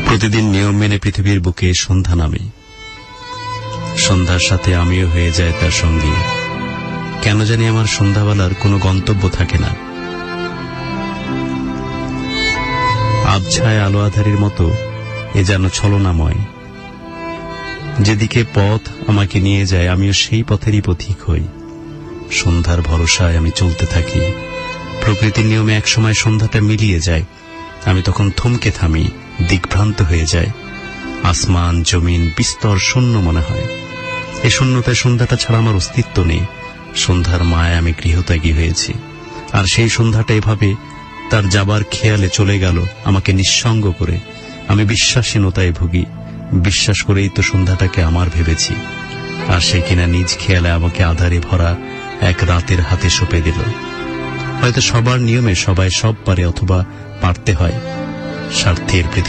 প্রতিদিন নিয়ম মেনে পৃথিবীর বুকে সন্ধ্যা নামে, সন্ধ্যার সাথে আমিও হয়ে যায় তার সঙ্গে। কেন জানি আমার সন্ধ্যাবেলার কোনো গন্তব্য থাকে না। আবছায় আলো আধারের মতো এ যেন ছলনাময়। যেদিকে পথ আমাকে নিয়ে যায় আমিও সেই পথেরই পথিক হই। সন্ধ্যার ভরসায় আমি চলতে থাকি। প্রকৃতির নিয়মে একসময় সন্ধ্যাটা মিলিয়ে যায়। আমি তখন থমকে থামি, দিগ্ভ্রান্ত হয়ে যায়। আসমান জমিন বিস্তর শূন্য মনে হয়। এই শূন্যতায় সন্ধ্যাটা ছাড়া আমার অস্তিত্ব নেই। সন্ধ্যার মায় আমি গৃহত্যাগী হয়েছি। আর সেই সন্ধ্যাটা এভাবে তার যাবার খেয়ালে চলে গেল আমাকে নিঃসঙ্গ করে। আমি বিশ্বাসহীনতায় ভুগি। বিশ্বাস করেই তো সন্ধ্যাটাকে আমার ভেবেছি। আর সে কিনা নিজ খেয়ালে আমাকে আধারে ভরা এক রাতের হাতে সঁপে দিল। হয়তো সবার নিয়মে সবাই সব পারে, অথবা পারতে হয়। স্বার্থের পৃথিবী।